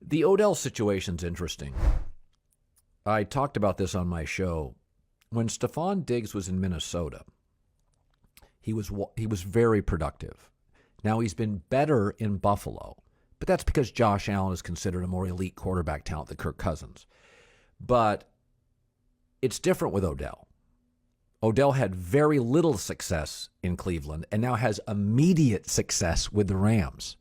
The Odell situation's interesting. I talked about this on my show. When Stephon Diggs was in Minnesota, he was very productive. Now he's been better in Buffalo, but that's because Josh Allen is considered a more elite quarterback talent than Kirk Cousins. But it's different with Odell. Odell had very little success in Cleveland and now has immediate success with the Rams.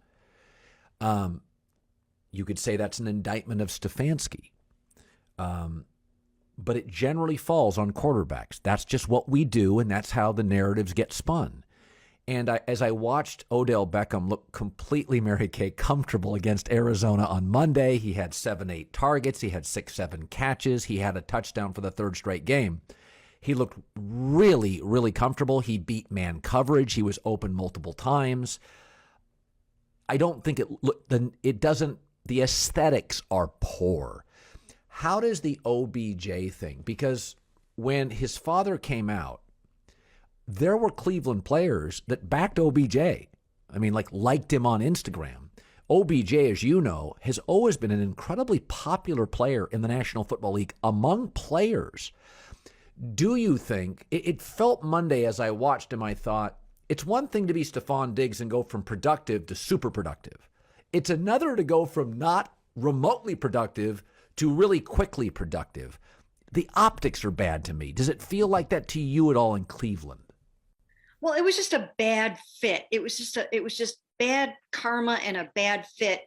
You could say that's an indictment of Stefanski. But it generally falls on quarterbacks. That's just what we do, and that's how the narratives get spun. And as I watched Odell Beckham look completely Mary Kay comfortable against Arizona on Monday, he had 7-8 targets, he had 6-7 catches, he had a touchdown for the third straight game. He looked really, really comfortable. He beat man coverage. He was open multiple times. I don't think the aesthetics are poor. How does the OBJ thing? Because when his father came out, there were Cleveland players that backed OBJ. I mean, liked him on Instagram. OBJ, as you know, has always been an incredibly popular player in the National Football League among players. Do you think, it felt Monday as I watched him, I thought, it's one thing to be Stephon Diggs and go from productive to super productive. It's another to go from not remotely productive to really quickly productive. The optics are bad to me. Does it feel like that to you at all in Cleveland? Well, it was just a bad fit. It was just bad karma and a bad fit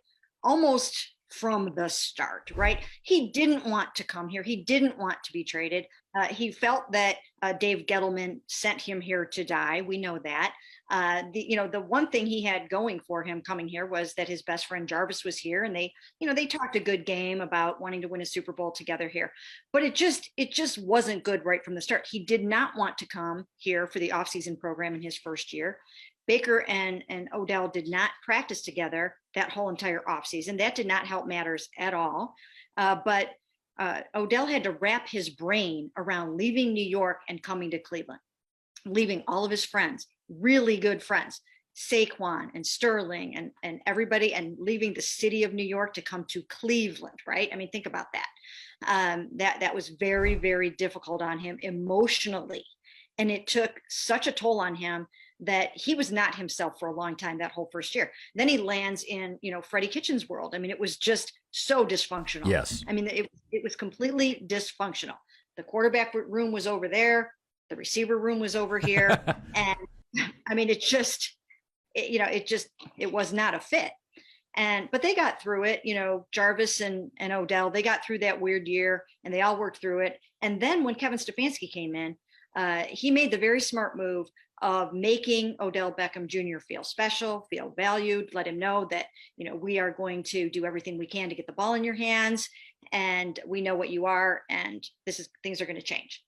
almost from the start, right? He didn't want to come here. He didn't want to be traded. He felt that Dave Gettleman sent him here to die. We know that. The one thing he had going for him coming here was that his best friend Jarvis was here, and they talked a good game about wanting to win a Super Bowl together here. But it just wasn't good right from the start. He did not want to come here for the offseason program in his first year. Baker and Odell did not practice together that whole entire offseason. That did not help matters at all. But Odell had to wrap his brain around leaving New York and coming to Cleveland, leaving all of his friends, really good friends, Saquon and Sterling and everybody, and leaving the city of New York to come to Cleveland, right? I mean, think about that. That was very, very difficult on him emotionally. And it took such a toll on him that he was not himself for a long time that whole first year. Then he lands in, Freddie Kitchens' world. I mean, it was just so dysfunctional. Yes. I mean, it was completely dysfunctional. The quarterback room was over there. The receiver room was over here. And I mean, it was not a fit. But they got through it, Jarvis and Odell, they got through that weird year and they all worked through it. And then when Kevin Stefanski came in, he made the very smart move of making Odell Beckham Jr. feel special, feel valued, let him know that, we are going to do everything we can to get the ball in your hands, and we know what you are, and things are going to change.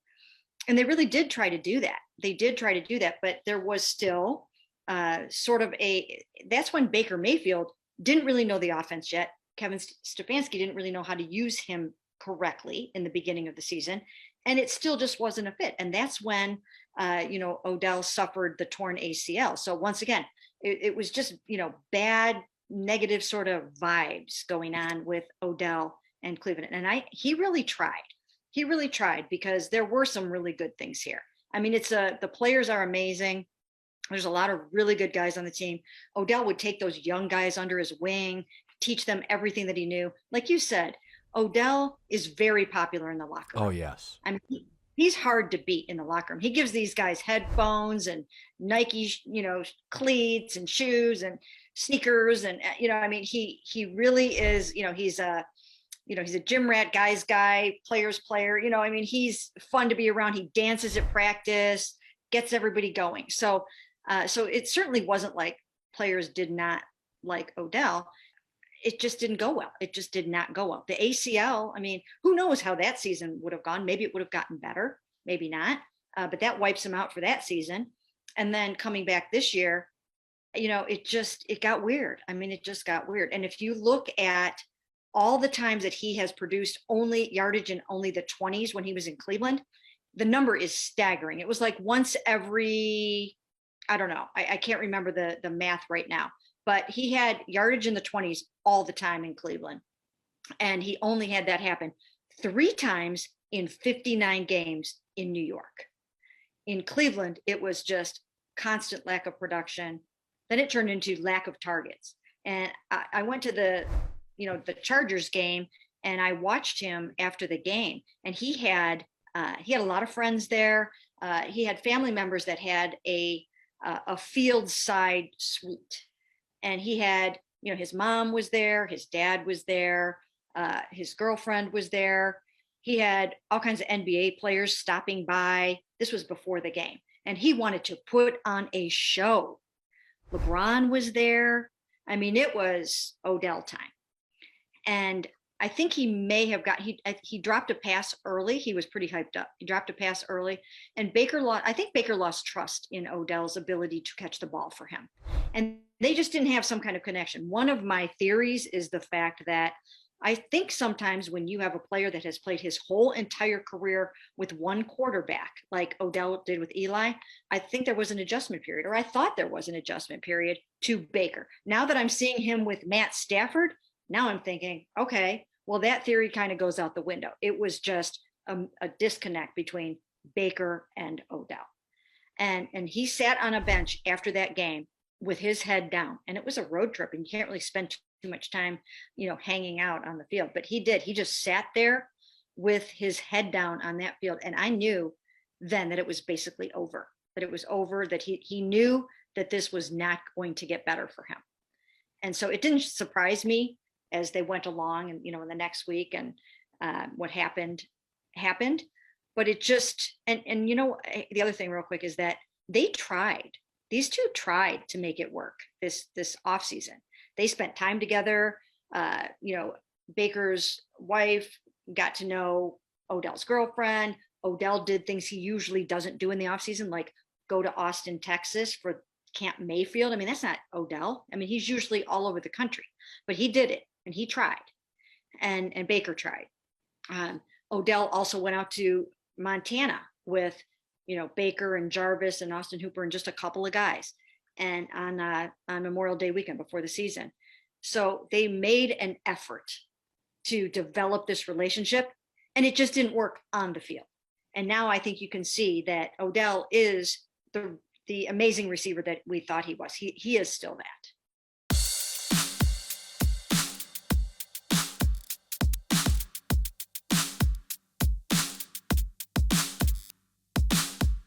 And they really did try to do that. They did try to do that, but there was still that's when Baker Mayfield didn't really know the offense yet. Kevin Stefanski didn't really know how to use him correctly in the beginning of the season. And it still just wasn't a fit. And that's when, Odell suffered the torn ACL. So once again, it was just, bad, negative sort of vibes going on with Odell and Cleveland. And he really tried. He really tried, because there were some really good things here. I mean, the players are amazing. There's a lot of really good guys on the team. Odell would take those young guys under his wing, teach them everything that he knew. Like you said, Odell is very popular in the locker room. Oh, yes. I mean, he's hard to beat in the locker room. He gives these guys headphones and Nike, cleats and shoes and sneakers. And, he really is, he's a gym rat guy's guy, player's player. He's fun to be around. He dances at practice, gets everybody going. So it certainly wasn't like players did not like Odell. It just didn't go well. It just did not go well. The ACL, I mean, who knows how that season would have gone? Maybe it would have gotten better, maybe not. But that wipes him out for that season. And then coming back this year, it got weird. I mean, it just got weird. And if you look at all the times that he has produced only yardage in only the 20s when he was in Cleveland, the number is staggering. It was like once every, I don't know, I can't remember the math right now, but he had yardage in the 20s all the time in Cleveland. And he only had that happen 3 times in 59 games in New York. In Cleveland, it was just constant lack of production. Then it turned into lack of targets. And I went to the Chargers game, and I watched him after the game, and he had a lot of friends there. He had family members that had a field side suite, and he had, his mom was there, his dad was there, his girlfriend was there. He had all kinds of NBA players stopping by. This was before the game, and he wanted to put on a show. LeBron was there. I mean, it was Odell time. And I think he may have he dropped a pass early. He was pretty hyped up. He dropped a pass early, and I think Baker lost trust in Odell's ability to catch the ball for him. And they just didn't have some kind of connection. One of my theories is the fact that I think sometimes when you have a player that has played his whole entire career with one quarterback, like Odell did with Eli, I think there was an adjustment period, or I thought there was an adjustment period to Baker. Now that I'm seeing him with Matt Stafford, now I'm thinking, okay, well, that theory kind of goes out the window. It was just a disconnect between Baker and Odell. And he sat on a bench after that game with his head down. And it was a road trip, and you can't really spend too much time, hanging out on the field. But he did. He just sat there with his head down on that field. And I knew then that it was basically over, that he knew that this was not going to get better for him. And so it didn't surprise me as they went along and, in the next week, and what happened. But it just, and the other thing real quick is that these two tried to make it work this off season. They spent time together. Baker's wife got to know Odell's girlfriend. Odell did things he usually doesn't do in the offseason, like go to Austin, Texas for Camp Mayfield. I mean, that's not Odell. I mean, he's usually all over the country, but he did it, and he tried, and Baker tried. Odell also went out to Montana with, Baker and Jarvis and Austin Hooper and just a couple of guys, and on Memorial Day weekend before the season. So they made an effort to develop this relationship, and it just didn't work on the field. And now I think you can see that Odell is the amazing receiver that we thought he was. He is still that.